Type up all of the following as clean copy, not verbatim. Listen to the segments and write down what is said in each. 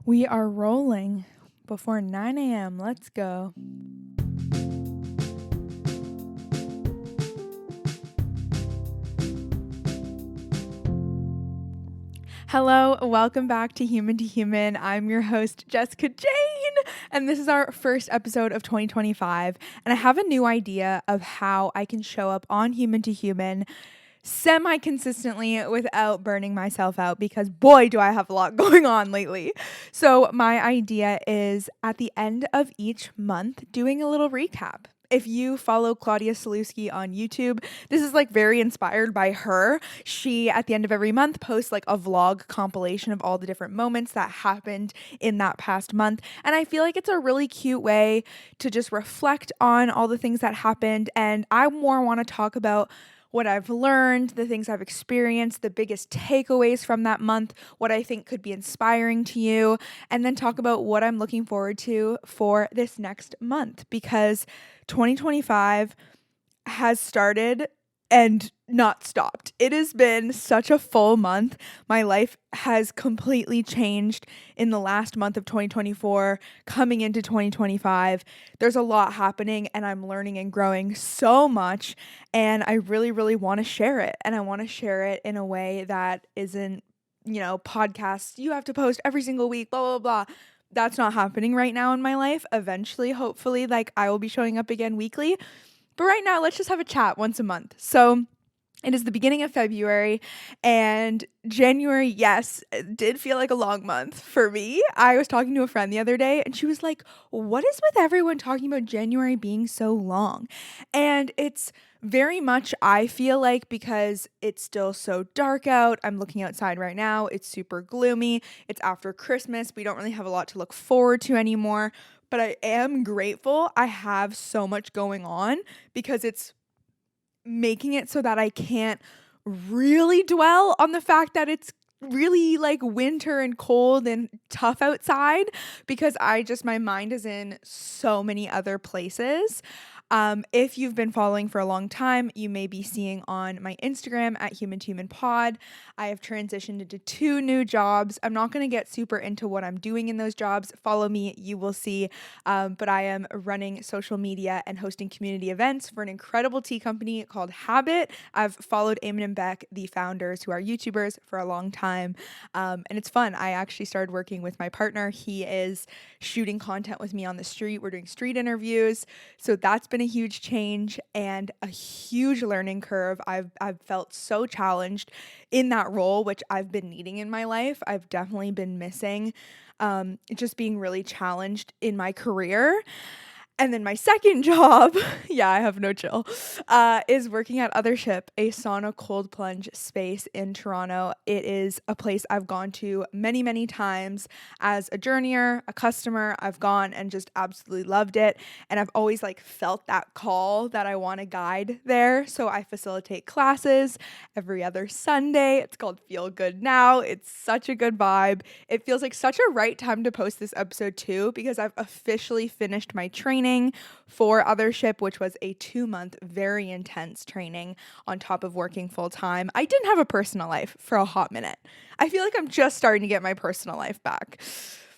We are rolling before 9 a.m. Let's go. Hello, welcome back to Human to Human. I'm your host, Jessica Jane, and this is our first episode of 2025. And I have a new idea of how I can show up on Human to Human semi-consistently without burning myself out, because boy, do I have a lot going on lately. So my idea is at the end of each month, doing a little recap. If you follow Claudia Salewski on YouTube, this is like very inspired by her. She, at the end of every month, posts like a vlog compilation of all the different moments that happened in that past month. And I feel like it's a really cute way to just reflect on all the things that happened. And I more want to talk about what I've learned, the things I've experienced, the biggest takeaways from that month, what I think could be inspiring to you, and then talk about what I'm looking forward to for this next month, because 2025 has started and not stopped. It has been such a full month. My life has completely changed in the last month of 2024, coming into 2025. There's a lot happening and I'm learning and growing so much, and I really, really want to share it. And I want to share it in a way that isn't, podcasts, you have to post every single week, blah, blah, blah. That's not happening right now in my life. Eventually, hopefully, I will be showing up again weekly. But right now, let's just have a chat once a month. So it is the beginning of February, and January, yes, it did feel like a long month for me. I was talking to a friend the other day, and she was like, what is with everyone talking about January being so long? And it's very much, I feel like, because it's still so dark out. I'm looking outside right now. It's super gloomy. It's after Christmas. We don't really have a lot to look forward to anymore. But I am grateful I have so much going on, because it's making it so that I can't really dwell on the fact that it's really winter and cold and tough outside, because my mind is in so many other places. If you've been following for a long time, you may be seeing on my Instagram at Human to Human Pod, I have transitioned into 2 new jobs. I'm not going to get super into what I'm doing in those jobs. Follow me, you will see. But I am running social media and hosting community events for an incredible tea company called Habit. I've followed Eamon and Beck, the founders, who are YouTubers, for a long time. And it's fun. I actually started working with my partner. He is shooting content with me on the street. We're doing street interviews. So that's been a huge change and a huge learning curve. I've felt so challenged in that role, which I've been needing in my life. I've definitely been missing just being really challenged in my career. And then my second job, yeah, I have no chill, is working at Othership, a sauna cold plunge space in Toronto. It is a place I've gone to many, many times as a journeyer, a customer. I've gone and just absolutely loved it. And I've always felt that call that I want to guide there. So I facilitate classes every other Sunday. It's called Feel Good Now. It's such a good vibe. It feels like such a right time to post this episode too, because I've officially finished my training for Othership, which was a 2-month, very intense training on top of working full time. I didn't have a personal life for a hot minute. I feel like I'm just starting to get my personal life back.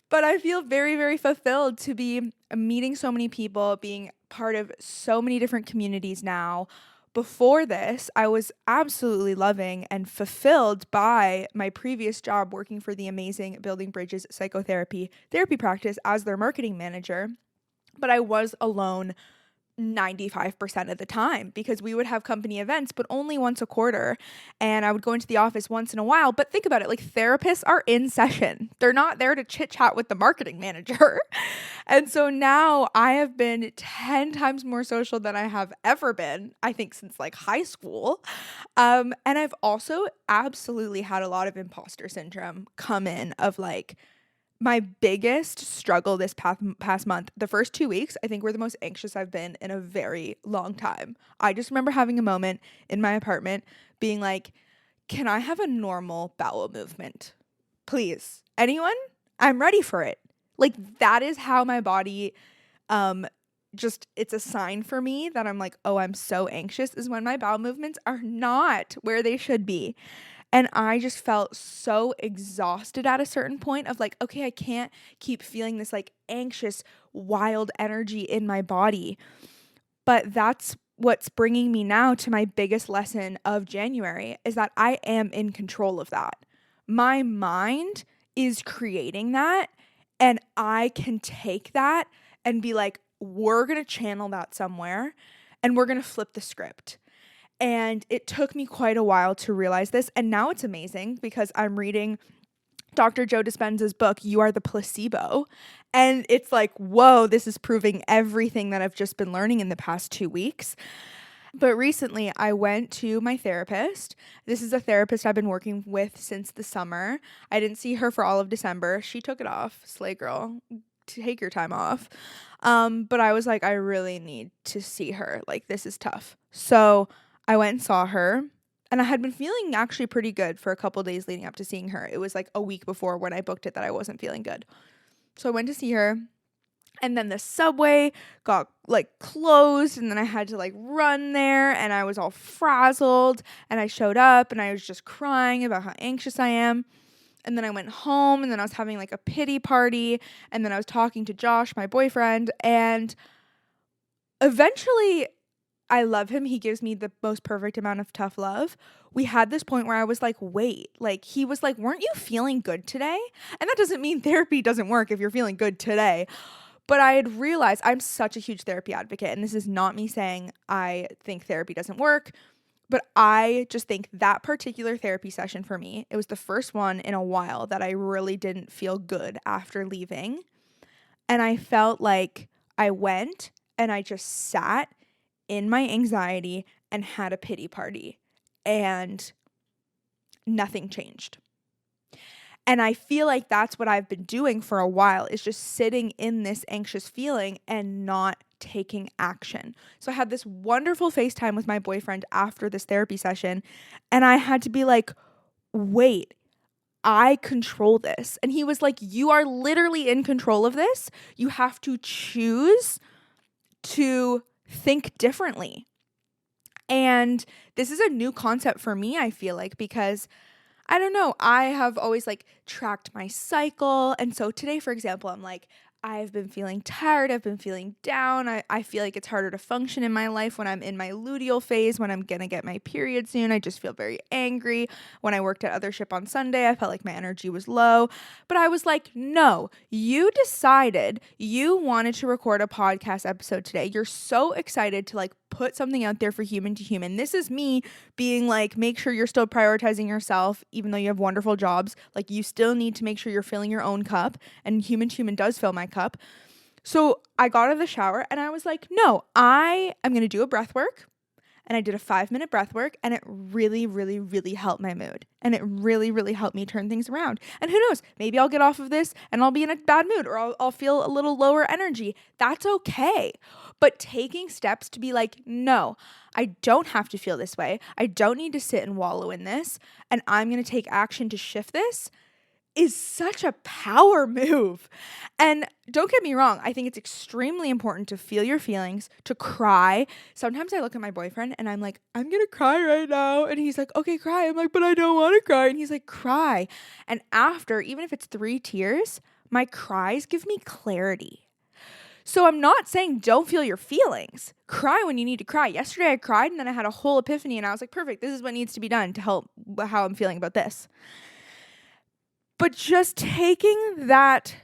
But I feel very, very fulfilled to be meeting so many people, being part of so many different communities now. Before this, I was absolutely loving and fulfilled by my previous job working for the amazing Building Bridges psychotherapy therapy practice as their marketing manager. But I was alone 95% of the time, because we would have company events, but only once a quarter. And I would go into the office once in a while. But think about it, therapists are in session. They're not there to chit chat with the marketing manager. And so now I have been 10 times more social than I have ever been, I think, since high school. And I've also absolutely had a lot of imposter syndrome come in of my biggest struggle this past month. The first 2 weeks, I think, were the most anxious I've been in a very long time. I just remember having a moment in my apartment being like, can I have a normal bowel movement? Please. Anyone? I'm ready for it. That is how my body, it's a sign for me that I'm oh, I'm so anxious, is when my bowel movements are not where they should be. And I just felt so exhausted at a certain point of like, okay, I can't keep feeling this like anxious, wild energy in my body. But that's what's bringing me now to my biggest lesson of January is that I am in control of that. My mind is creating that, and I can take that and be like, we're going to channel that somewhere and we're going to flip the script. And it took me quite a while to realize this. And now it's amazing because I'm reading Dr. Joe Dispenza's book, You Are the Placebo. And it's like, whoa, this is proving everything that I've just been learning in the past 2 weeks. But recently I went to my therapist. This is a therapist I've been working with since the summer. I didn't see her for all of December. She took it off. Slay girl. Take your time off. But I was like, I really need to see her. Like, this is tough. So I went and saw her. And I had been feeling actually pretty good for a couple days leading up to seeing her. It was like a week before when I booked it that I wasn't feeling good. So I went to see her. And then the subway got like closed, and then I had to like run there, and I was all frazzled, and I showed up and I was just crying about how anxious I am. And then I went home, and then I was having like a pity party, and then I was talking to Josh, my boyfriend, and eventually I love him. He gives me the most perfect amount of tough love. We had this point where I was like, wait, like he was like, weren't you feeling good today? And that doesn't mean therapy doesn't work if you're feeling good today. But I had realized I'm such a huge therapy advocate, and this is not me saying I think therapy doesn't work, but I just think that particular therapy session for me, it was the first one in a while that I really didn't feel good after leaving. And I felt like I went and I just sat in my anxiety and had a pity party, and nothing changed. And I feel like that's what I've been doing for a while, is just sitting in this anxious feeling and not taking action. So I had this wonderful FaceTime with my boyfriend after this therapy session, and I had to be like, wait, I control this. And he was like, you are literally in control of this. You have to choose to think differently. And this is a new concept for me, I feel like, because I don't know, I have always like tracked my cycle. And so today, for example, I'm like, I've been feeling tired. I've been feeling down. I feel like it's harder to function in my life when I'm in my luteal phase, when I'm going to get my period soon. I just feel very angry. When I worked at Othership on Sunday, I felt like my energy was low. But I was like, no, you decided you wanted to record a podcast episode today. You're so excited to like put something out there for human to human. This is me being like, make sure you're still prioritizing yourself, even though you have wonderful jobs. Like, you still need to make sure you're filling your own cup, and human to human does fill my cup. So I got out of the shower and I was like, no, I am going to do a breath work. And I did a 5-minute breath work, and it really, really, really helped my mood. And it really, really helped me turn things around. And who knows, maybe I'll get off of this and I'll be in a bad mood, or I'll feel a little lower energy. That's okay. But taking steps to be like, no, I don't have to feel this way. I don't need to sit and wallow in this. And I'm going to take action to shift this is such a power move. And don't get me wrong, I think it's extremely important to feel your feelings, to cry. Sometimes I look at my boyfriend and I'm like, I'm gonna cry right now. And he's like, okay, cry. I'm like, but I don't want to cry. And he's like, cry. And after, even if it's 3 tears, my cries give me clarity. So I'm not saying don't feel your feelings. Cry when you need to cry. Yesterday I cried, and then I had a whole epiphany, and I was like, perfect, this is what needs to be done to help how I'm feeling about this. But just taking that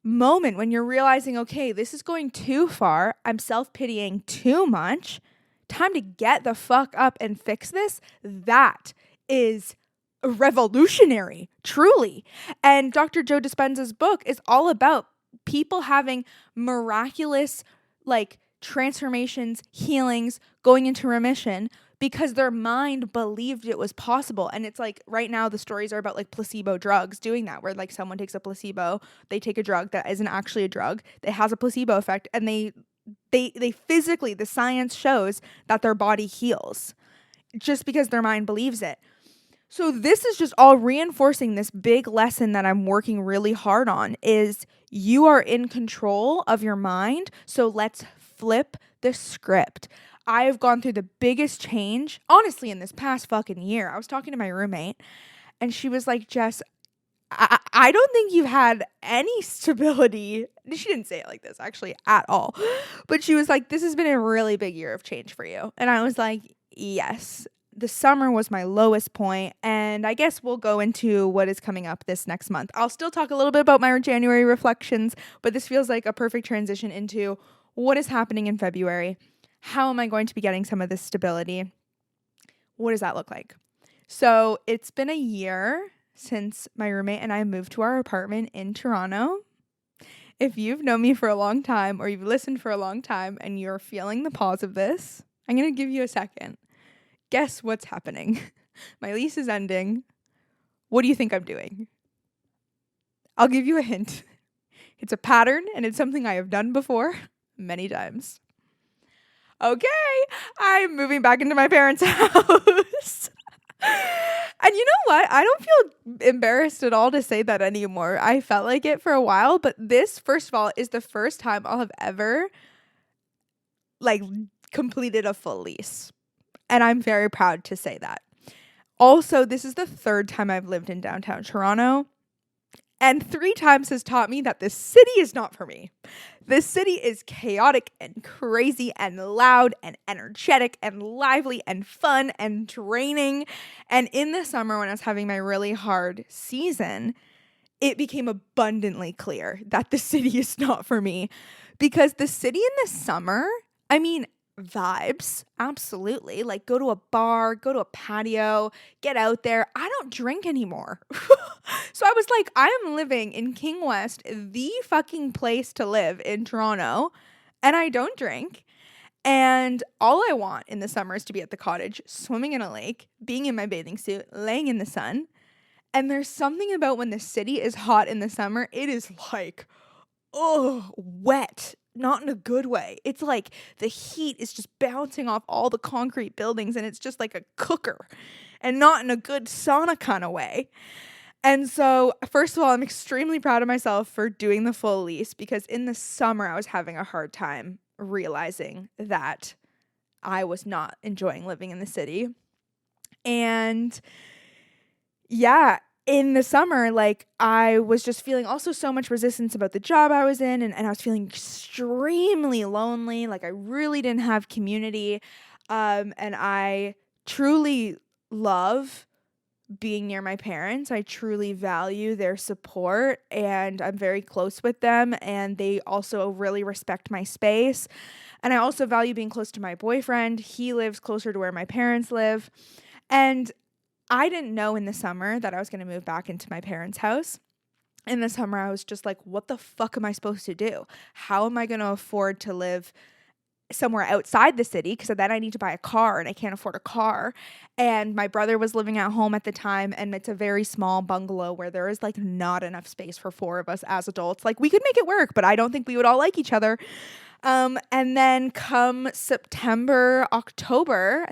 moment when you're realizing, okay, this is going too far, I'm self-pitying too much, time to get the fuck up and fix this, that is revolutionary, truly. And Dr. Joe Dispenza's book is all about people having miraculous, like, transformations, healings, going into remission, because their mind believed it was possible. And it's like, right now the stories are about like placebo drugs doing that, where like someone takes a placebo, they take a drug that isn't actually a drug, it has a placebo effect, and they physically, the science shows that their body heals just because their mind believes it. So this is just all reinforcing this big lesson that I'm working really hard on, is you are in control of your mind. So let's flip the script. I have gone through the biggest change, honestly, in this past fucking year. I was talking to my roommate and she was like, Jess, I don't think you've had any stability. She didn't say it like this actually at all. But she was like, this has been a really big year of change for you. And I was like, yes. The summer was my lowest point, and I guess we'll go into what is coming up this next month. I'll still talk a little bit about my January reflections, but this feels like a perfect transition into what is happening in February. How am I going to be getting some of this stability? What does that look like? So it's been a year since my roommate and I moved to our apartment in Toronto. If you've known me for a long time or you've listened for a long time and you're feeling the pause of this, I'm going to give you a second. Guess what's happening? My lease is ending. What do you think I'm doing? I'll give you a hint. It's a pattern and it's something I have done before many times. Okay, I'm moving back into my parents' house. And you know what? I don't feel embarrassed at all to say that anymore. I felt like it for a while, but this, first of all, is the first time I'll have ever completed a full lease. And I'm very proud to say that. Also, this is the third time I've lived in downtown Toronto. And 3 times has taught me that this city is not for me. This city is chaotic and crazy and loud and energetic and lively and fun and draining. And in the summer, when I was having my really hard season, it became abundantly clear that the city is not for me. Because the city in the summer, I mean, vibes, absolutely. Like, go to a bar, go to a patio, get out there. I don't drink anymore. So I was like, I am living in King West, the fucking place to live in Toronto, and I don't drink. And all I want in the summer is to be at the cottage, swimming in a lake, being in my bathing suit, laying in the sun. And there's something about when the city is hot in the summer, it is like, oh, wet. Not in a good way. It's like the heat is just bouncing off all the concrete buildings and it's just like a cooker and not in a good sauna kind of way. And so, first of all, I'm extremely proud of myself for doing the full lease because in the summer I was having a hard time realizing that I was not enjoying living in the city. And yeah, in the summer, I was just feeling also so much resistance about the job I was in, and I was feeling extremely lonely. I really didn't have community. And I truly love being near my parents. I truly value their support, and I'm very close with them, and they also really respect my space. And I also value being close to my boyfriend. He lives closer to where my parents live. And I didn't know in the summer that I was going to move back into my parents' house. In the summer, I was just like, what the fuck am I supposed to do? How am I going to afford to live somewhere outside the city? Because then I need to buy a car and I can't afford a car. And my brother was living at home at the time, and it's a very small bungalow where there is not enough space for 4 of us as adults. We could make it work, but I don't think we would all like each other. And then come September, October,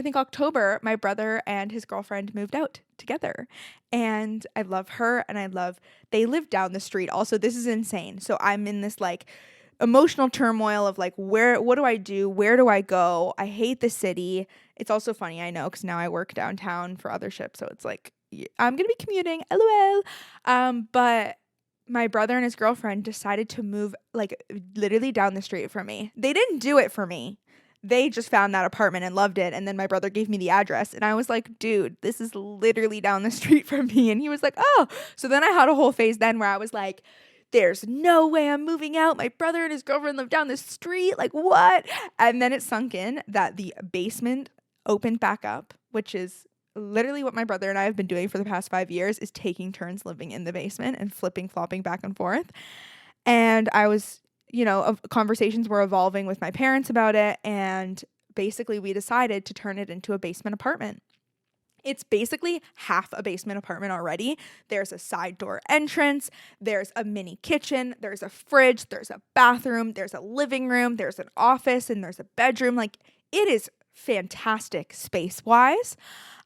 my brother and his girlfriend moved out together. And I love her, and they live down the street. Also, this is insane. So I'm in this emotional turmoil of what do I do? Where do I go? I hate the city. It's also funny, I know, because now I work downtown for other ships. So it's I'm going to be commuting, LOL. But my brother and his girlfriend decided to move literally down the street from me. They didn't do it for me. They just found that apartment and loved it. And then my brother gave me the address and I was like, dude, this is literally down the street from me. And he was like, oh. So then I had a whole phase then where I was like, there's no way I'm moving out. My brother and his girlfriend live down the street. What? And then it sunk in that the basement opened back up, which is literally what my brother and I have been doing for the past 5 years, is taking turns living in the basement and flopping back and forth. And I was, conversations were evolving with my parents about it. And basically we decided to turn it into a basement apartment. It's basically half a basement apartment already. There's a side door entrance. There's a mini kitchen. There's a fridge. There's a bathroom. There's a living room. There's an office, and there's a bedroom. It is fantastic space-wise.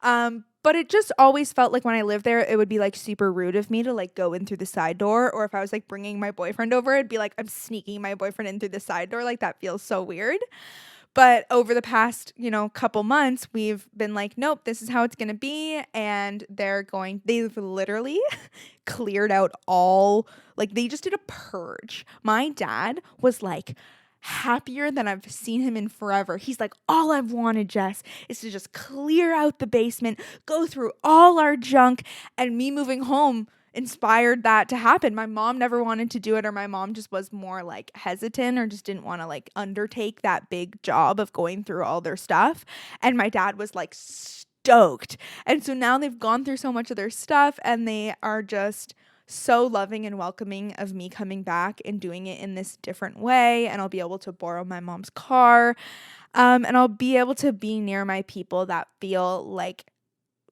But it just always felt like when I lived there, it would be super rude of me to go in through the side door. Or if I was bringing my boyfriend over, it'd be I'm sneaking my boyfriend in through the side door. That feels so weird. But over the past, couple months, we've been like, nope, this is how it's going to be. And they've literally cleared out they just did a purge. My dad was like, happier than I've seen him in forever. He's like, all I've wanted, Jess, is to just clear out the basement, go through all our junk, and me moving home inspired that to happen. My mom never wanted to do it, or my mom just was more like hesitant or just didn't want to like undertake that big job of going through all their stuff. And my dad was like stoked. And so now they've gone through so much of their stuff and they are just so loving and welcoming of me coming back and doing it in this different way. And I'll be able to borrow my mom's car. And I'll be able to be near my people that feel like,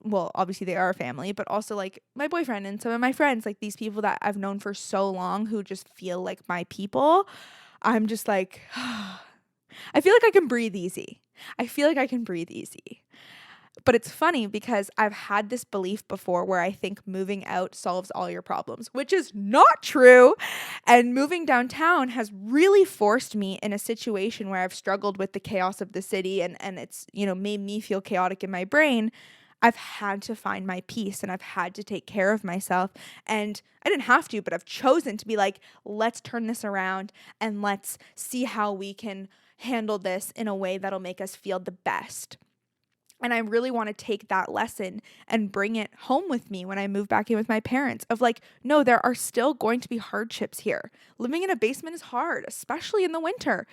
well, obviously they are a family, but also like my boyfriend and some of my friends, like these people that I've known for so long who just feel like my people. I'm just like, I feel like I can breathe easy. But it's funny because I've had this belief before where I think moving out solves all your problems, which is not true. And moving downtown has really forced me in a situation where I've struggled with the chaos of the city and it's, made me feel chaotic in my brain. I've had to find my peace and I've had to take care of myself. And I didn't have to, but I've chosen to be like, let's turn this around and let's see how we can handle this in a way that'll make us feel the best. And I really want to take that lesson and bring it home with me when I move back in with my parents of like, no, there are still going to be hardships here. Living in a basement is hard, especially in the winter.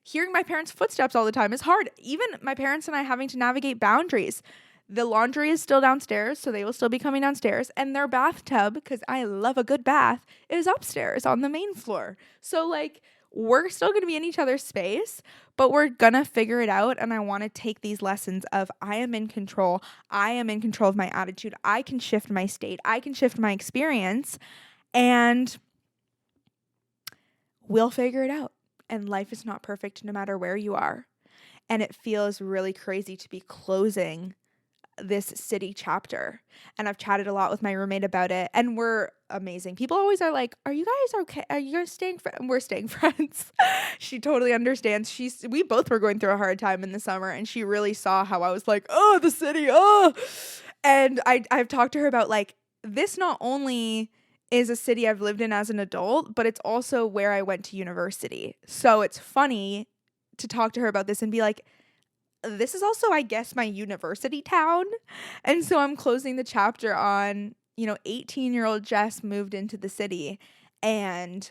Hearing my parents' footsteps all the time is hard. Even my parents and I having to navigate boundaries. The laundry is still downstairs, so they will still be coming downstairs. And their bathtub, because I love a good bath, is upstairs on the main floor. So like, we're still going to be in each other's space, but we're going to figure it out. And I want to take these lessons of I am in control. I am in control of my attitude. I can shift my state. I can shift my experience and we'll figure it out. And life is not perfect no matter where you are. And it feels really crazy to be closing this city chapter. And I've chatted a lot with my roommate about it and we're amazing. People always are like, are you guys okay? Are you guys staying friends? We're staying friends. She totally understands. We both were going through a hard time in the summer and she really saw how I was like, oh, the city, oh. And I've talked to her about like, this not only is a city I've lived in as an adult, but it's also where I went to university. So it's funny to talk to her about this and be like, this is also, I guess, my university town. And so I'm closing the chapter on, 18-year-old Jess moved into the city and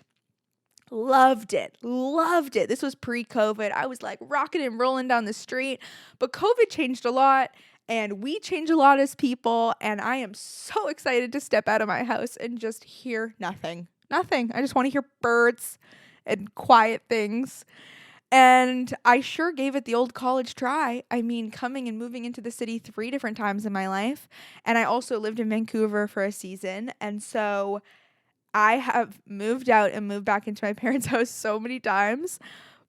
loved it. This was pre-COVID. I was like rocking and rolling down the street, but COVID changed a lot and we changed a lot as people. And I am so excited to step out of my house and just hear nothing. I just want to hear birds and quiet things. And I sure gave it the old college try. I mean, coming and moving into the city 3 different times in my life. And I also lived in Vancouver for a season. And so I have moved out and moved back into my parents' house so many times.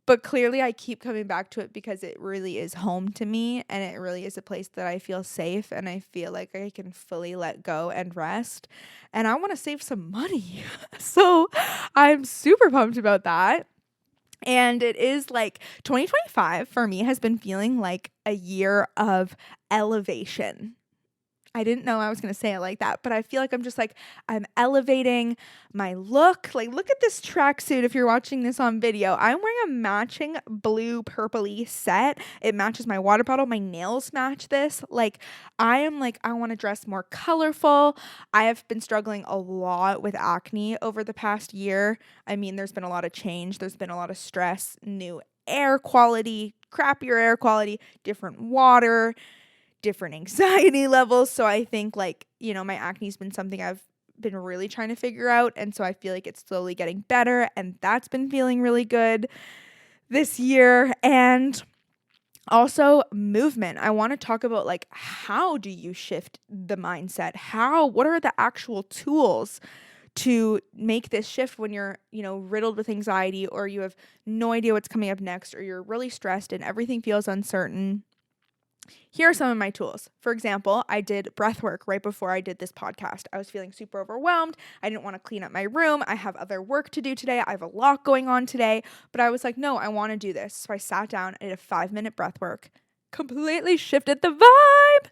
But clearly I keep coming back to it because it really is home to me. And it really is a place that I feel safe. And I feel like I can fully let go and rest. And I want to save some money. So I'm super pumped about that. And it is like 2025 for me has been feeling like a year of elevation. I didn't know I was going to say it like that, but I feel like I'm elevating my look. Like, look at this tracksuit if you're watching this on video. I'm wearing a matching blue purpley set. It matches my water bottle. My nails match this. I want to dress more colorful. I have been struggling a lot with acne over the past year. I mean, there's been a lot of change. There's been a lot of stress, new air quality, crappier air quality, different water, different anxiety levels. So I think my acne's been something I've been really trying to figure out. And so I feel like it's slowly getting better. And that's been feeling really good this year. And also movement. I want to talk about how do you shift the mindset? What are the actual tools to make this shift when you're, riddled with anxiety or you have no idea what's coming up next or you're really stressed and everything feels uncertain? Here are some of my tools. For example, I did breath work right before I did this podcast. I was feeling super overwhelmed. I didn't want to clean up my room. I have other work to do today. I have a lot going on today, but I was like, no, I want to do this. So I sat down, I did a 5-minute breath work, completely shifted the vibe.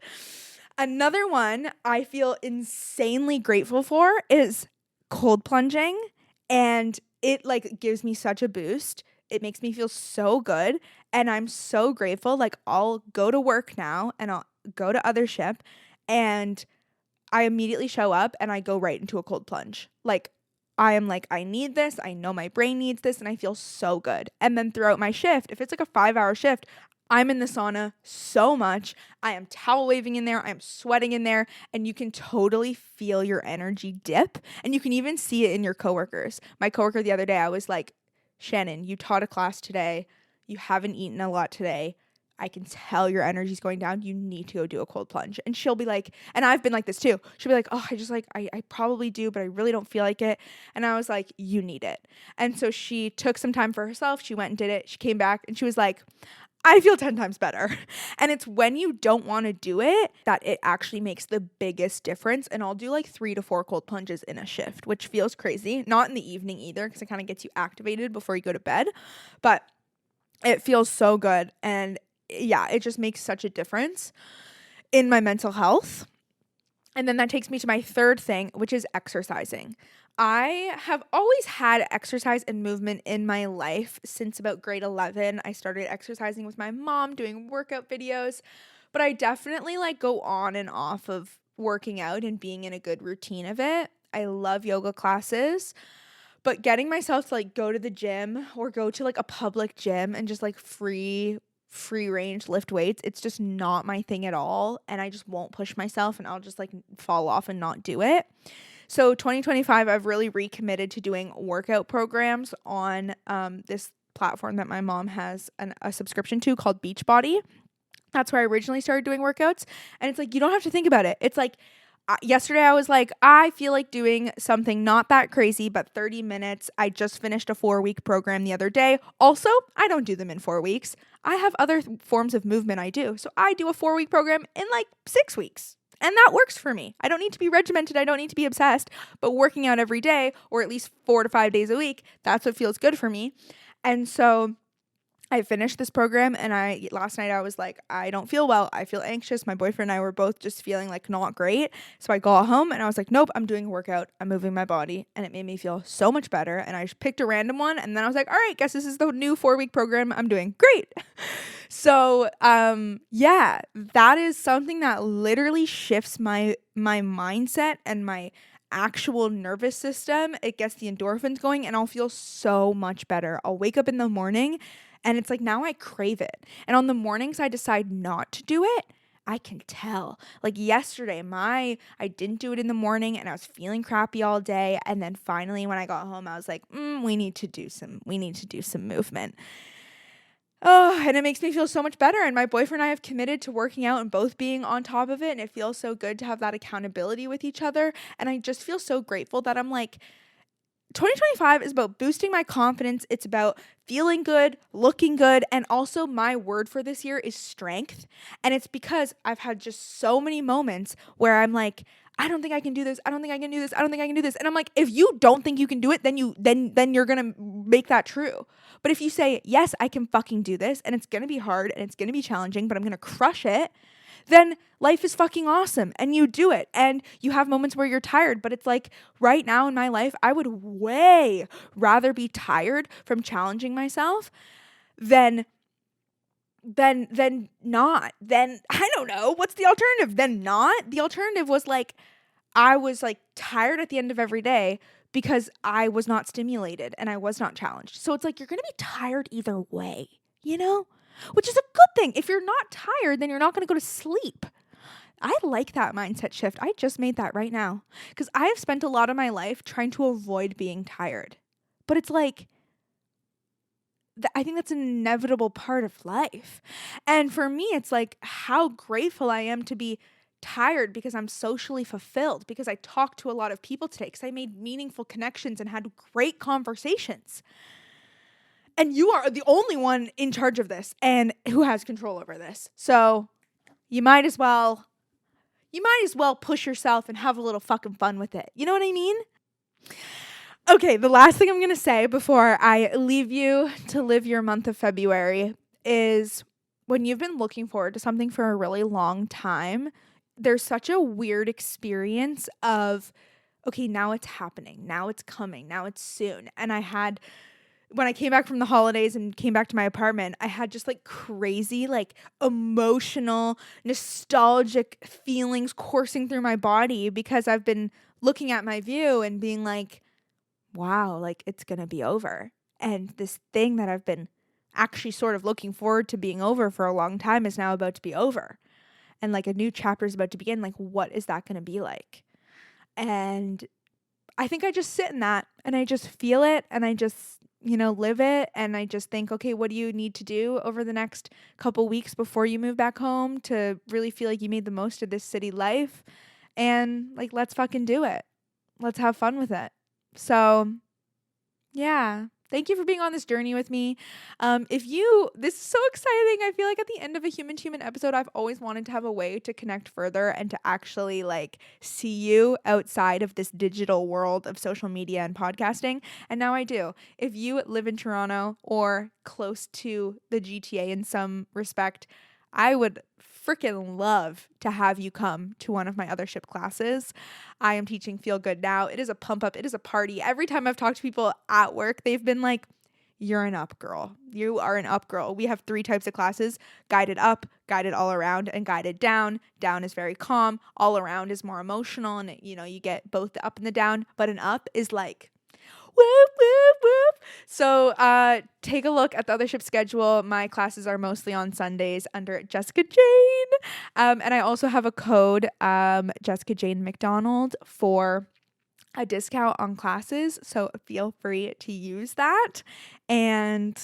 Another one I feel insanely grateful for is cold plunging, and it like gives me such a boost. It makes me feel so good, and I'm so grateful. Like, I'll go to work now and I'll go to other ship, and I immediately show up and I go right into a cold plunge. Like, I am like, I need this. I know my brain needs this, and I feel so good. And then throughout my shift, if it's like a 5-hour shift, I'm in the sauna so much. I am towel waving in there. I am sweating in there, and you can totally feel your energy dip, and you can even see it in your coworkers. My coworker the other day, I was like, Shannon, you taught a class today. You haven't eaten a lot today. I can tell your energy's going down. You need to go do a cold plunge. And she'll be like, and I've been like this too. She'll be like, oh, I probably do, but I really don't feel like it. And I was like, you need it. And so she took some time for herself. She went and did it. She came back and she was like, I feel 10 times better. And it's when you don't want to do it that it actually makes the biggest difference. And I'll do like 3 to 4 cold plunges in a shift, which feels crazy. Not in the evening either, because it kind of gets you activated before you go to bed. But it feels so good. And yeah, it just makes such a difference in my mental health. And then that takes me to my third thing, which is exercising. I have always had exercise and movement in my life since about grade 11. I started exercising with my mom, doing workout videos, but I definitely like go on and off of working out and being in a good routine of it. I love yoga classes, but getting myself to like go to the gym or go to like a public gym and just like free range lift weights, it's just not my thing at all, and I just won't push myself, and I'll just like fall off and not do it. So 2025, I've really recommitted to doing workout programs on this platform that my mom has a subscription to called Beachbody. That's where I originally started doing workouts, and it's like, you don't have to think about it. It's like, yesterday I was like, I feel like doing something not that crazy, but 30 minutes. I just finished a 4-week program the other day. Also, I don't do them in 4 weeks. I have other forms of movement I do. So I do a 4-week program in like 6 weeks. And that works for me. I don't need to be regimented. I don't need to be obsessed. But working out every day, or at least 4 to 5 days a week, that's what feels good for me. And so I finished this program, and last night I was like, I don't feel well. I feel anxious. My boyfriend and I were both just feeling like not great. So I got home and I was like, nope, I'm doing a workout. I'm moving my body, and it made me feel so much better. And I just picked a random one, and then I was like, all right, guess this is the new 4-week program I'm doing. Great. So, yeah, that is something that literally shifts my mindset and my actual nervous system. It gets the endorphins going, and I'll feel so much better. I'll wake up in the morning, and it's like, now I crave it. And on the mornings I decide not to do it, I can tell. Like yesterday, I didn't do it in the morning, and I was feeling crappy all day. And then finally, when I got home, I was like, we need to do some movement. Oh, and it makes me feel so much better. And my boyfriend and I have committed to working out and both being on top of it. And it feels so good to have that accountability with each other. And I just feel so grateful that I'm like, 2025 is about boosting my confidence. It's about feeling good, looking good, and also my word for this year is strength. And it's because I've had just so many moments where I'm like, I don't think I can do this. I don't think I can do this. I don't think I can do this. And I'm like, if you don't think you can do it, then you're going to make that true. But if you say, yes, I can fucking do this, and it's going to be hard and it's going to be challenging, but I'm going to crush it, then life is fucking awesome, and you do it. And you have moments where you're tired, but it's like right now in my life, I would way rather be tired from challenging myself than not. Then I don't know, what's the alternative? Then not. The alternative was like, I was like tired at the end of every day because I was not stimulated and I was not challenged. So it's like, you're going to be tired either way, which is a good thing. If you're not tired, then you're not going to go to sleep. I like that mindset shift. I just made that right now because I have spent a lot of my life trying to avoid being tired. But it's like, I think that's an inevitable part of life. And for me, it's like how grateful I am to be tired because I'm socially fulfilled, because I talked to a lot of people today, because I made meaningful connections and had great conversations. And you are the only one in charge of this and who has control over this. So you might as well push yourself and have a little fucking fun with it. You know what I mean? Okay, the last thing I'm going to say before I leave you to live your month of February is when you've been looking forward to something for a really long time, there's such a weird experience of, okay, now it's happening, now it's coming, now it's soon. And when I came back from the holidays and came back to my apartment, I had just like crazy, like emotional, nostalgic feelings coursing through my body because I've been looking at my view and being like, wow, like it's going to be over. And this thing that I've been actually sort of looking forward to being over for a long time is now about to be over. And like a new chapter is about to begin. Like, what is that going to be like? And I think I just sit in that and I just feel it and I just, live it. And I just think, okay, what do you need to do over the next couple weeks before you move back home to really feel like you made the most of this city life? And like, let's fucking do it. Let's have fun with it. So yeah, thank you for being on this journey with me. This is so exciting. I feel like at the end of a Human to Human episode, I've always wanted to have a way to connect further and to actually like see you outside of this digital world of social media and podcasting. And now I do. If you live in Toronto or close to the GTA in some respect, I would freaking love to have you come to one of my other ship classes. I am teaching Feel Good Now. It is a pump up. It is a party. Every time I've talked to people at work, they've been like, you're an up girl. You are an up girl. We have 3 types of classes: guided up, guided all around, and guided down. Down is very calm. All around is more emotional. And you get both the up and the down, but an up is like, whoop, whoop, whoop. So take a look at the other ship schedule. My classes are mostly on Sundays under Jessica Jane. And I also have a code, Jessica Jane McDonald, for a discount on classes. So feel free to use that. And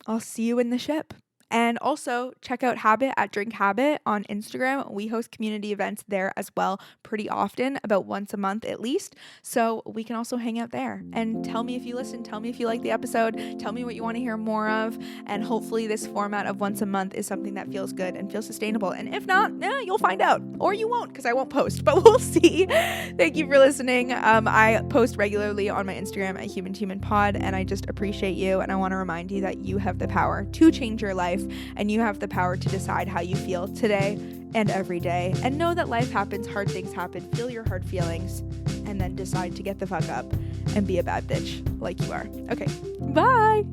I'll see you in the ship. And also check out Habit at Drink Habit on Instagram. We host community events there as well pretty often, about once a month at least. So we can also hang out there. And tell me if you listen. Tell me if you like the episode. Tell me what you want to hear more of. And hopefully this format of once a month is something that feels good and feels sustainable. And if not, you'll find out. Or you won't, because I won't post. But we'll see. Thank you for listening. I post regularly on my Instagram at Human to Human Pod. And I just appreciate you. And I want to remind you that you have the power to change your life. And you have the power to decide how you feel today and every day. And know that life happens, hard things happen. Feel your hard feelings and then decide to get the fuck up and be a bad bitch like you are. Okay, bye.